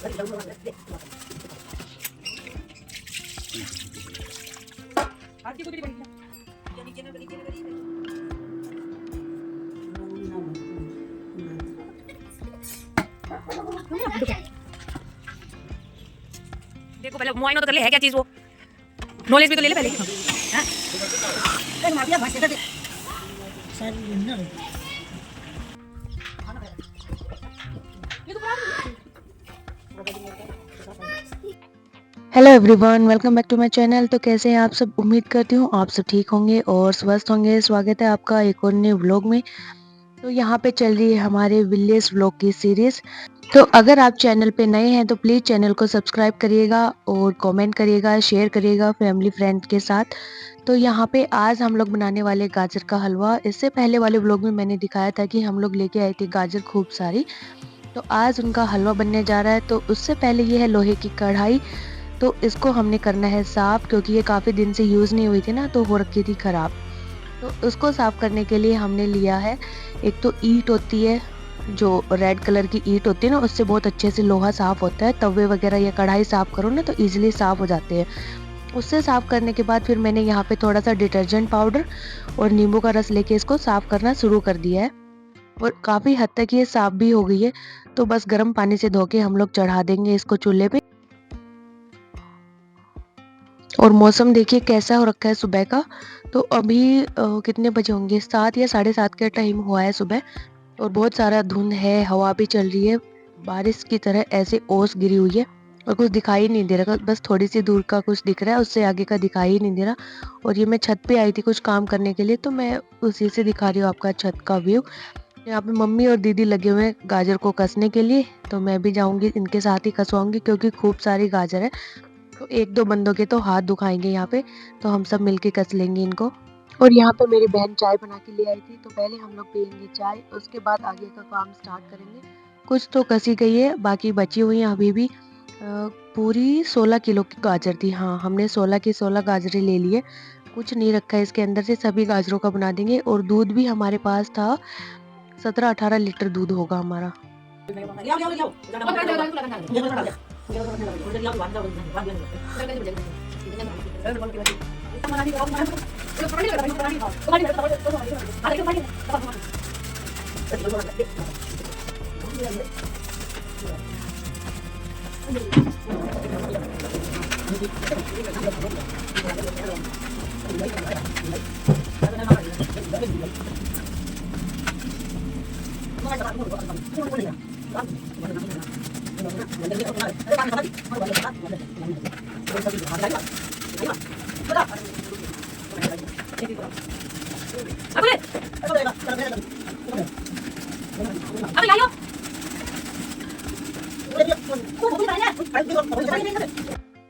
देखो पहले मुआयना तो कर ले, है क्या चीज वो, नॉलेज भी तो ले ले पहले। Hello everyone, welcome back to my channel. तो कैसे हैं आप सब? उम्मीद करती हूँ आप सब ठीक होंगे और स्वस्थ होंगे। स्वागत है आपका एक और नए व्लॉग में। तो यहाँ पे चल रही है हमारे विलेज व्लॉग की सीरीज। तो अगर आप चैनल पे नए हैं तो प्लीज़ चैनल को सब्सक्राइब करिएगा और कमेंट करिएगा, शेयर करिएगा फैमिली फ्रेंड के साथ। तो यहाँ पे आज हम लोग बनाने वाले गाजर का हलवा। इससे पहले वाले व्लॉग में मैंने दिखाया था कि हम लोग लेके आए थे गाजर खूब सारी, तो आज उनका हलवा बनने जा रहा है। तो उससे पहले ये है लोहे की कढ़ाई। तो इसको हमने करना है साफ़, क्योंकि ये काफ़ी दिन से यूज़ नहीं हुई थी ना, तो हो रखी थी ख़राब। तो उसको साफ़ करने के लिए हमने लिया है, एक तो ईंट होती है, जो रेड कलर की ईंट होती है ना, उससे बहुत अच्छे से लोहा साफ़ होता है। तवे वगैरह या कढ़ाई साफ़ करो ना तो ईजिली साफ़ हो जाते हैं। उससे साफ़ करने के बाद फिर मैंने यहाँ पे थोड़ा सा डिटर्जेंट पाउडर और नींबू का रस लेके इसको साफ़ करना शुरू कर दिया है और काफ़ी हद तक ये साफ़ भी हो गई है। तो बस गर्म पानी से धो के हम लोग चढ़ा देंगे इसको चूल्हे पे। और मौसम देखिए कैसा हो रखा है सुबह का। तो अभी कितने बजे होंगे, 7 या 7:30 का टाइम हुआ है सुबह। और बहुत सारा धुंध है, हवा भी चल रही है, बारिश की तरह ऐसे ओस गिरी हुई है और कुछ दिखाई नहीं दे रहा। बस थोड़ी सी दूर का कुछ दिख रहा है, उससे आगे का दिखाई ही नहीं दे रहा। और ये मैं छत पे आई थी कुछ काम करने के लिए, तो मैं उसी से दिखा रही हूँ आपका छत का व्यू। यहाँ पे मम्मी और दीदी लगे हुए हैं गाजर को कसने के लिए, तो मैं भी जाऊँगी इनके साथ ही कसवाऊँगी, क्योंकि खूब सारी गाजर है। तो एक दो बंदों के तो हाथ दुखाएंगे यहाँ पे, तो हम सब मिलके कस लेंगे इनको। और यहाँ पे मेरी बहन चाय बना के ले आई थी, तो पहले हम लोग पियेंगे चाय, उसके बाद आगे का काम स्टार्ट करेंगे। कुछ तो कसी गई है, बाकी बची हुई है अभी भी। पूरी 16 किलो की गाजर थी। हाँ, हमने 16 की 16 गाजरें ले लिए, कुछ नहीं रखा है इसके अंदर से, सभी गाजरों का बना देंगे। और दूध भी हमारे पास था, 17-18 लीटर दूध होगा हमारा।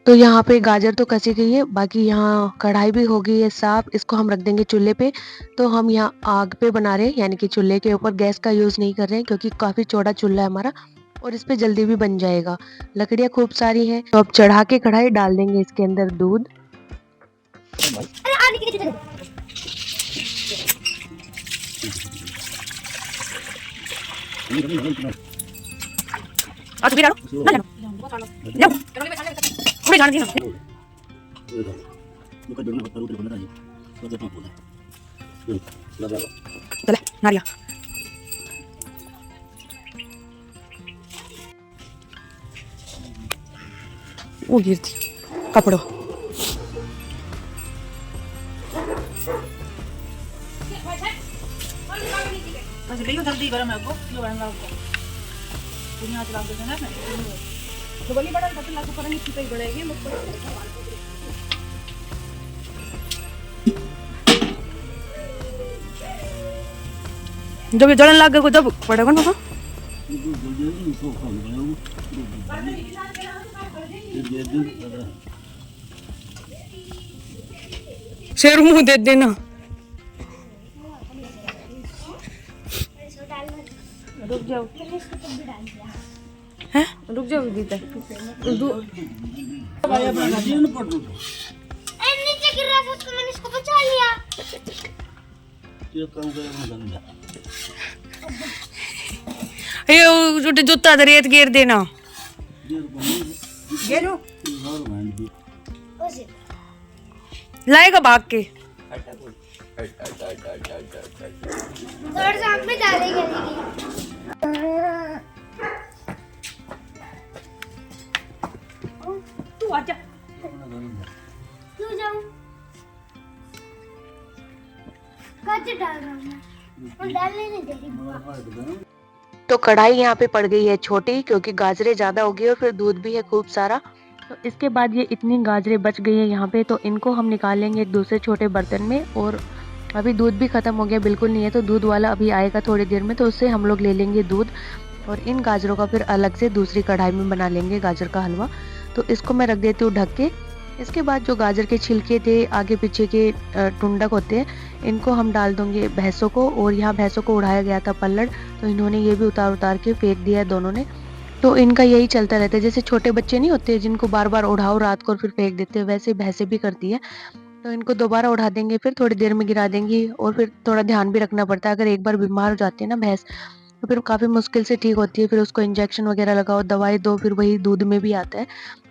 तो यहाँ पे गाजर तो कसी गई है, बाकी यहाँ कढ़ाई भी हो गई है साफ। इसको हम रख देंगे चूल्हे पे। तो हम यहाँ आग पे बना रहे हैं, यानी कि चूल्हे के ऊपर, गैस का यूज़ नहीं कर रहे हैं, क्योंकि काफ़ी चौड़ा चूल्हा है हमारा और इस पे जल्दी भी बन जाएगा। लकड़ियाँ खूब सारी हैं, तो अब चढ़ा के कढ़ाई डाल देंगे इसके अंदर दूध। थोड़ी जान दी ना। चले नारिया वो गिरती कपड़ो। जल्दी गरम है वो जो बनेगा आपको दुनिया चला देते हैं ना तो बड़ी बड़ा बटन लागू करेंगे चिपक बढ़ेगी मुझको। जब ये जलन लग गई जब पड़ेगा ना तो शेर मुंह दे देना। रुक जाओ हैं, रुक जाओ दीदी नीचे गिर रहा था तो मैंने इसको बचा लिया। ये जूता रेत गिर देना। ये लो लाएगा भाग के। थोड़ा सा आँख में डालेगी। तू आजा। क्यों जाऊँ? कैसे डाल रहा हूँ मैं? डालने नहीं दे रही बुआ। तो कढ़ाई यहाँ पे पड़ गई है छोटी, क्योंकि गाजरें ज़्यादा हो गई और फिर दूध भी है खूब सारा। तो इसके बाद ये इतनी गाजरें बच गई है यहाँ पे, तो इनको हम निकालेंगे एक दूसरे छोटे बर्तन में। और अभी दूध भी ख़त्म हो गया, बिल्कुल नहीं है, तो दूध वाला अभी आएगा थोड़ी देर में, तो उससे हम लोग ले लेंगे दूध। और इन गाजरों का फिर अलग से दूसरी कढ़ाई में बना लेंगे गाजर का हलवा। तो इसको मैं रख देती हूँ ढक के। इसके बाद जो गाजर के छिलके थे, आगे पीछे के टुंडक होते हैं, इनको हम डाल देंगे भैंसों को। और यहाँ भैंसों को उड़ाया गया था पल्लड़, तो इन्होंने ये भी उतार उतार के फेंक दिया दोनों ने। तो इनका यही चलता रहता है, जैसे छोटे बच्चे नहीं होते जिनको बार बार उड़ाओ रात को और फिर फेंक देते हैं, वैसे भैंसें भी करती है। तो इनको दोबारा उड़ा देंगे, फिर थोड़ी देर में गिरा देंगी। और फिर थोड़ा ध्यान भी रखना पड़ता है, अगर एक बार बीमार हो जाती है ना भैंस, तो फिर काफ़ी मुश्किल से ठीक होती है। फिर उसको इंजेक्शन वगैरह लगाओ, दवाई दो, फिर वही दूध में भी आता है,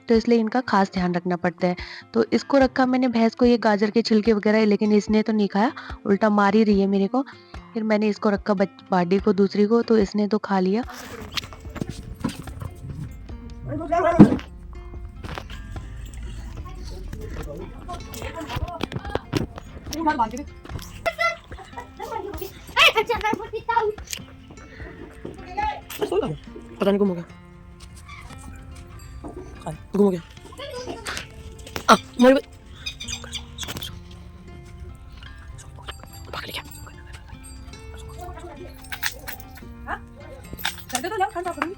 तो इसलिए इनका खास ध्यान रखना पड़ता है। तो इसको रखा मैंने भैंस को, ये गाजर के छिलके वगैरह, लेकिन इसने तो नहीं खाया, उल्टा मार ही रही है मेरे को। फिर मैंने इसको रखा बाडी को, दूसरी को, तो इसने तो खा लिया। अच्छा मैं पूछता हूँ। पता नहीं गुम हो गया, गुम हो गया। भाग ले क्या? कर दे तो, जाओ खाना करूँगी।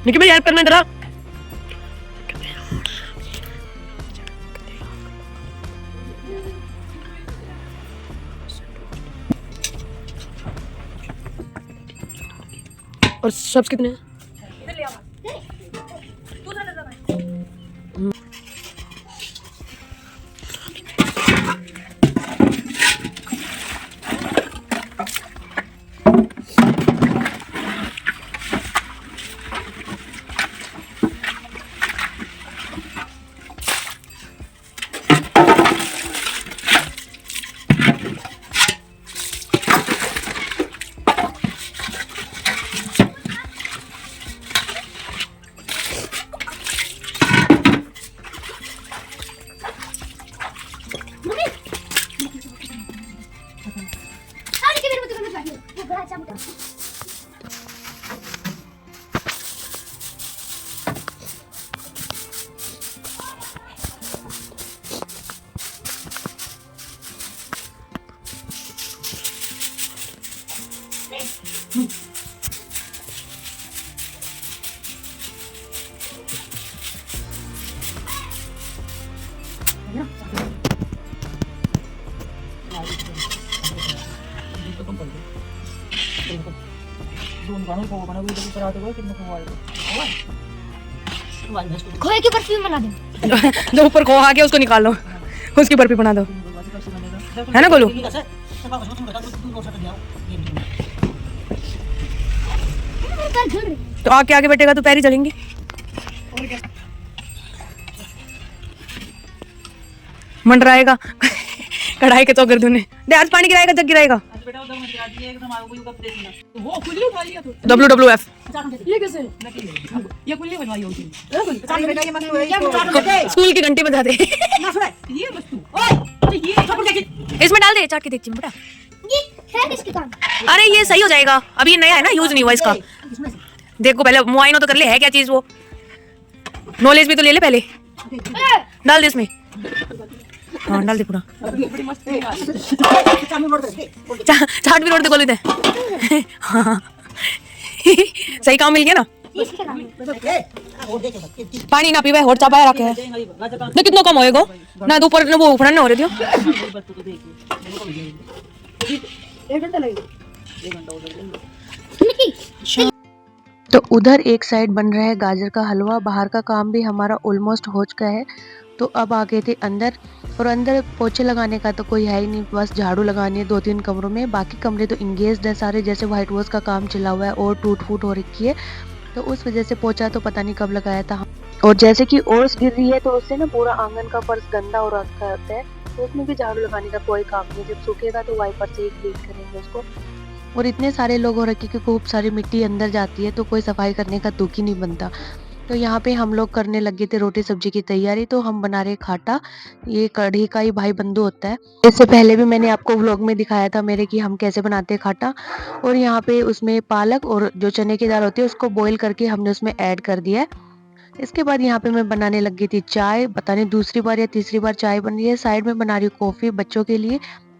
निकी भाई हेल्प करना जरा। और सब्स कितने हैं? इधर ले आओ। तू उधर ले जा भाई। खोए की बर्फी बना दो। जो ऊपर खोआ आ गया उसको निकाल लो, उसकी बर्फी बना दो, है ना गोलू? तो आके आगे बैठेगा तो पैर ही चलेंगे। मंडराएगा कढ़ाई के तो गर्दन ने दे, आज पानी गिराएगा, जग गिराएगा। बेटा उधर मत गिरा दिए, एकदम आगे को कब देखना। वो खुली उठा लिया तो WWF ये कैसे? ये खुली बनवाई होगी। बेटा ये मत इसको स्कूल की घंटी बजा दे। ना सुन ये वस्तु। ओए ये सब इसमें डाल दे, चाट के देखती हूँ बेटा। ये है किसके काम? अरे ये सही हो जाएगा, अभी ये नया है ना, यूज नहीं हुआ इसका। देखो पहले मुआयना तो कर ले है क्या चीज, वो नॉलेज भी तो ले ले पहले। डाल दे इसमें, हाँ डाल दे पूरा। चाट भी रोड दे गोली दे। हाँ सही काम मिल गया ना। इसके नाम है। पानी ना पीवे और चापाया रखे है ना कितना कम होएगा ना तो ऊपर वो उफड़न हो रही थी 1 घंटा लगेगा। तो उधर एक साइड बन रहा है गाजर का हलवा, बाहर का काम भी हमारा ऑलमोस्ट हो चुका है। तो अब आ गए थे अंदर, और अंदर पोछे लगाने का तो कोई है ही नहीं, बस झाड़ू लगानी है 2-3 कमरों में। बाकी कमरे तो इंगेज्ड है सारे, जैसे व्हाइट वॉश का काम चला हुआ है और टूट फूट हो रखी है, तो उस वजह से पोछा तो पता नहीं कब लगाया था। और जैसे कि ओस गिर रही है तो उससे ना पूरा आंगन का फर्श गंदा हो रखा होता है, तो उसमें भी झाड़ू लगाने का कोई काम नहीं। जब सूखेगा तो वाइपर से ही क्लीन करेंगे उसको। और इतने सारे लोग हो रखे कि खूब सारी मिट्टी अंदर जाती है, तो कोई सफाई करने का दुख ही नहीं बनता। तो यहाँ पे हम लोग करने लगे थे रोटी सब्जी की तैयारी। तो हम बना रहे खाटा, ये कढ़ी का ही भाई बंधु होता है। इससे पहले भी मैंने आपको व्लॉग में दिखाया था मेरे कि हम कैसे बनाते हैं खाटा। और यहाँ पे उसमें पालक और जो चने की दाल होती है उसको बॉईल करके हमने उसमें ऐड कर दिया है। इसके बाद यहाँ पे मैं बनाने लगी थी चाय, पता नहीं दूसरी बार या तीसरी बार चाय बन रही है। साइड में बना रही हूँ कॉफ़ी बच्चों के लिए,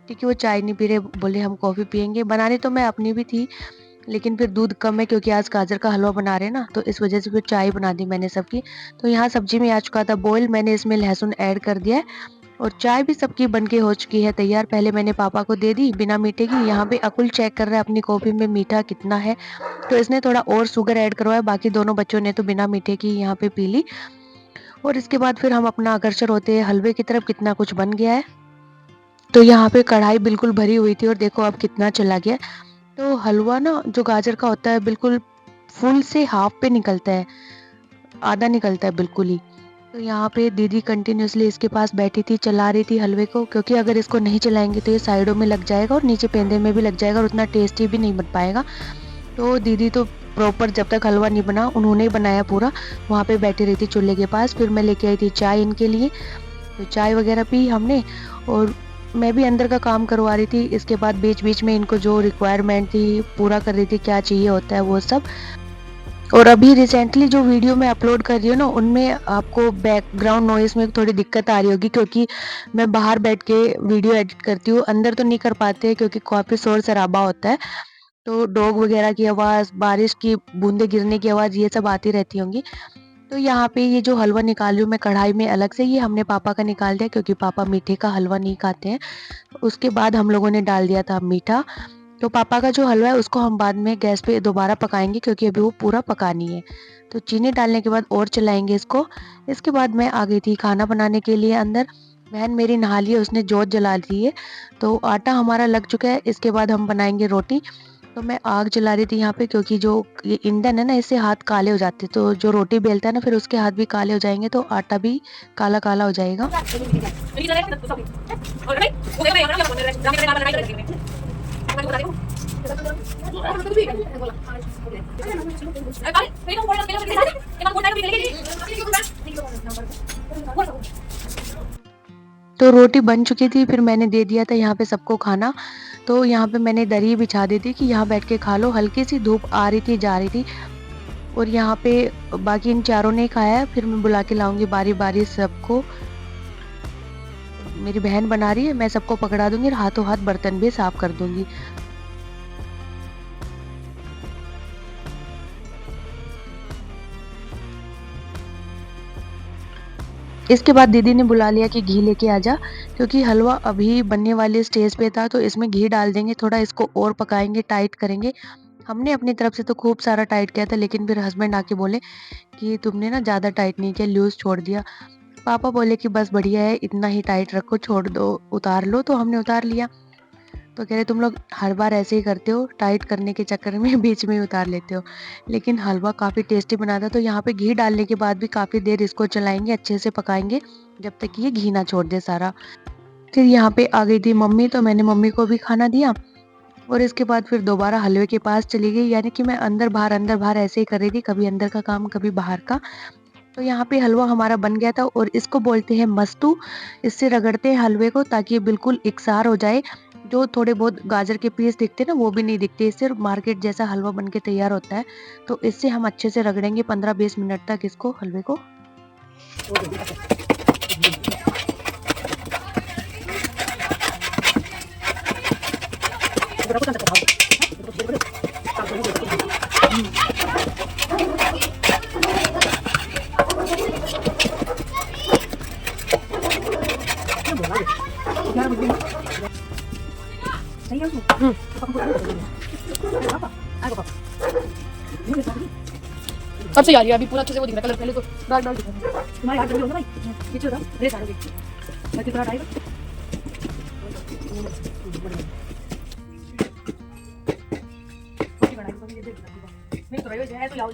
क्योंकि वो चाय नहीं पी रहे, बोले हम कॉफ़ी पियेंगे। बनानी तो मैं अपनी भी थी, लेकिन फिर दूध कम है क्योंकि आज गाजर का हलवा बना रहे हैं ना, तो इस वजह से फिर चाय बना दी मैंने सबकी। तो यहाँ सब्जी में आ चुका था बॉईल, मैंने इसमें लहसुन ऐड कर दिया है और चाय भी सबकी बनके हो चुकी है तैयार। पहले मैंने पापा को दे दी बिना मीठे की। यहाँ पे अकुल चेक कर रहा है अपनी कॉफ़ी में मीठा कितना है, तो इसने थोड़ा और शुगर ऐड करवाया। बाकी दोनों बच्चों ने तो बिना मीठे की यहाँ पे पी ली। और इसके बाद फिर हम अपना अग्रसर होते हैं हलवे की तरफ। कितना कुछ बन गया है, तो यहाँ पे कढ़ाई बिल्कुल भरी हुई थी और देखो अब कितना चला गया। तो हलवा ना जो गाजर का होता है बिल्कुल फुल से हाफ पे निकलता है, आधा निकलता है बिल्कुल ही। तो यहाँ पे दीदी कंटिन्यूसली इसके पास बैठी थी, चला रही थी हलवे को, क्योंकि अगर इसको नहीं चलाएंगे तो ये साइडों में लग जाएगा और नीचे पेंदे में भी लग जाएगा और उतना टेस्टी भी नहीं बन पाएगा। तो दीदी तो प्रॉपर जब तक हलवा नहीं बना उन्होंने ही बनाया पूरा, वहाँ पे बैठी रही थी चूल्हे के पास। फिर मैं लेके आई थी चाय इनके लिए, तो चाय वगैरह पी हमने और मैं भी अंदर का काम करवा रही थी। इसके बाद बीच बीच में इनको जो रिक्वायरमेंट थी पूरा कर रही थी, क्या चाहिए होता है वो सब। और अभी रिसेंटली जो वीडियो मैं अपलोड कर रही हूँ ना, उनमें आपको बैकग्राउंड नॉइस में थोड़ी दिक्कत आ रही होगी, क्योंकि मैं बाहर बैठ के वीडियो एडिट करती हूँ, अंदर तो नहीं कर पाते क्योंकि काफ़ी शोर शराबा होता है। तो डॉग वगैरह की आवाज़, बारिश की बूंदे गिरने की आवाज़, ये सब आती रहती होंगी। तो यहाँ पे ये जो हलवा निकाल रही हूँ मैं कढ़ाई में अलग से, ये हमने पापा का निकाल दिया क्योंकि पापा मीठे का हलवा नहीं खाते हैं। उसके बाद हम लोगों ने डाल दिया था मीठा। तो पापा का जो हलवा है उसको हम बाद में गैस पे दोबारा पकाएंगे, क्योंकि अभी वो पूरा पकानी है। तो चीनी डालने के बाद और चलाएंगे इसको। इसके बाद मैं आ गई थी खाना बनाने के लिए अंदर। बहन मेरी नहा ली है, उसने जोत जला ली है, तो आटा हमारा लग चुका है। इसके बाद हम बनाएंगे रोटी। तो मैं आग जला रही थी यहाँ पे, क्योंकि जो ये ईंधन है ना, इससे हाथ काले हो जाते, तो जो रोटी बेलता है ना फिर उसके हाथ भी काले हो जाएंगे, तो आटा भी काला काला हो जाएगा। तो रोटी बन चुकी थी, फिर मैंने दे दिया था यहाँ पे सबको खाना। तो यहाँ पे मैंने दरी बिछा दी थी कि यहाँ बैठ के खा लो। हल्की सी धूप आ रही थी जा रही थी, और यहाँ पे बाकी इन चारों ने खाया। फिर मैं बुला के लाऊंगी बारी बारी सबको। मेरी बहन बना रही है, मैं सबको पकड़ा दूंगी और हाथों हाथ बर्तन भी साफ कर दूंगी। इसके बाद दीदी ने बुला लिया कि घी लेके आ जा, क्योंकि हलवा अभी बनने वाले स्टेज पे था, तो इसमें घी डाल देंगे, थोड़ा इसको और पकाएंगे, टाइट करेंगे। हमने अपनी तरफ से तो खूब सारा टाइट किया था, लेकिन फिर हस्बैंड आके बोले कि तुमने ना ज़्यादा टाइट नहीं किया, लूज छोड़ दिया। पापा बोले कि बस बढ़िया है, इतना ही टाइट रखो, छोड़ दो, उतार लो। तो हमने उतार लिया। तो कह रहे तुम लोग हर बार ऐसे ही करते हो, टाइट करने के चक्कर में बीच में ही उतार लेते हो। लेकिन हलवा काफ़ी टेस्टी बना था। तो यहाँ पे घी डालने के बाद भी काफ़ी देर इसको चलाएंगे, अच्छे से पकाएंगे जब तक कि ये घी ना छोड़ दे सारा। फिर यहाँ पे आ गई थी मम्मी, तो मैंने मम्मी को भी खाना दिया और इसके बाद फिर दोबारा हलवे के पास चली गई। यानी कि मैं अंदर बाहर ऐसे ही कर रही थी, कभी अंदर का काम कभी बाहर का। तो यहाँ पे हलवा हमारा बन गया था और इसको बोलते हैं मस्तू। इससे रगड़ते हैं हलवे को ताकि ये बिल्कुल इकसार हो जाए। जो थोड़े बहुत गाजर के पीस दिखते हैं ना, वो भी नहीं दिखते। इससे मार्केट जैसा हलवा बन के तैयार होता है। तो इससे हम अच्छे से रगड़ेंगे 15-20 मिनट तक इसको, हलवे को। सही है उसमें। अब से आ रही है, अभी पूरा अच्छे से वो दिख रहा है कलर, पहले तो डार्क डार्क दिख रहा है। तुम्हारे हाथ जल्दी होगा भाई, पीछे बताओ, रेस आ रही है, मैं कितना आएगा। नहीं तो रही है तो लाओ।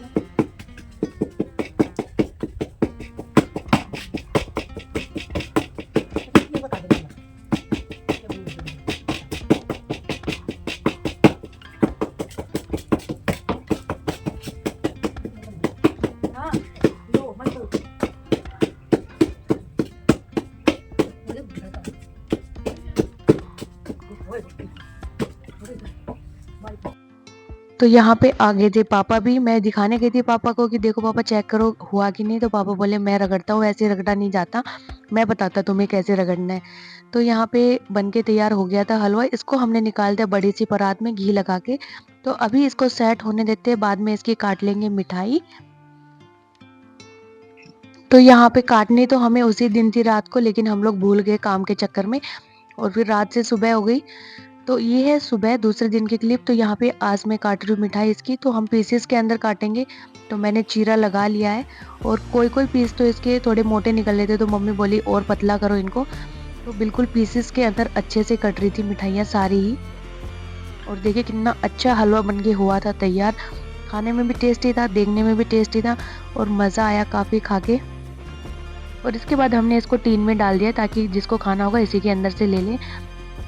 तो यहाँ पे आ गए थे पापा भी। मैं दिखाने गई थी पापा को कि देखो पापा चेक करो हुआ कि नहीं। तो पापा बोले मैं रगड़ता हूँ, ऐसे रगड़ा नहीं जाता, मैं बताता तुम्हें कैसे रगड़ना है। तो यहाँ पे बन के तैयार हो गया था हलवा। इसको हमने निकाल दिया बड़ी सी परात में घी लगा के। तो अभी इसको सेट होने देते हैं, बाद में इसकी काट लेंगे मिठाई। तो यहाँ पे काटनी तो हमें उसी दिन थी रात को, लेकिन हम लोग भूल गए काम के चक्कर में, और फिर रात से सुबह हो गई। तो ये है सुबह दूसरे दिन की क्लिप। तो यहाँ पे आज मैं काट रही हूँ मिठाई इसकी। तो हम पीसेस के अंदर काटेंगे, तो मैंने चीरा लगा लिया है। और कोई पीस तो इसके थोड़े मोटे निकल लेते, तो मम्मी बोली और पतला करो इनको। तो बिल्कुल पीसेस के अंदर अच्छे से कट रही थी मिठाइयाँ सारी ही। और देखिए कितना अच्छा हलवा बन के हुआ था तैयार। खाने में भी टेस्टी था, देखने में भी टेस्टी था, और मज़ा आया काफ़ी खा के। और इसके बाद हमने इसको टीन में डाल दिया ताकि जिसको खाना होगा इसी के अंदर से ले लें।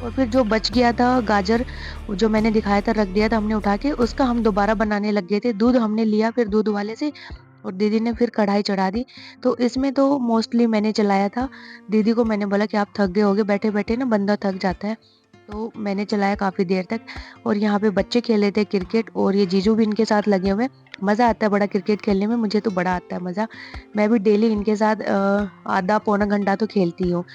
और फिर जो बच गया था गाजर, जो मैंने दिखाया था रख दिया था हमने उठा के, उसका हम दोबारा बनाने लग गए थे। दूध हमने लिया फिर दूध वाले से, और दीदी ने फिर कढ़ाई चढ़ा दी। तो इसमें तो मोस्टली मैंने चलाया था। दीदी को मैंने बोला कि आप थक गए होगे, बैठे बैठे ना बंदा थक जाता है। तो मैंने चलाया काफ़ी देर तक। और यहाँ पे बच्चे खेल रहे थे क्रिकेट, और ये जीजू भी इनके साथ लगे हुए। मज़ा आता है बड़ा क्रिकेट खेलने में, मुझे तो बड़ा आता है मज़ा। मैं भी डेली इनके साथ आधा पौना घंटा तो खेलती हूँ।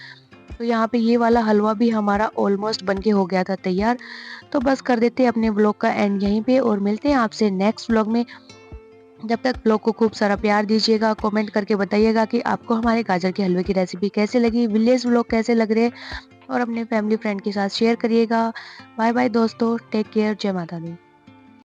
तो यहाँ पे ये वाला हलवा भी हमारा ऑलमोस्ट बन के हो गया था तैयार। तो बस कर देते हैं अपने व्लॉग का एंड यहीं पे, और मिलते हैं आपसे नेक्स्ट व्लॉग में। जब तक व्लॉग को खूब सारा प्यार दीजिएगा, कमेंट करके बताइएगा कि आपको हमारे गाजर के हलवे की रेसिपी कैसे लगी, विलेज व्लॉग कैसे लग रहे हैं, और अपने फैमिली फ्रेंड के साथ शेयर करिएगा। बाय बाय दोस्तों, टेक केयर, जय माता दी।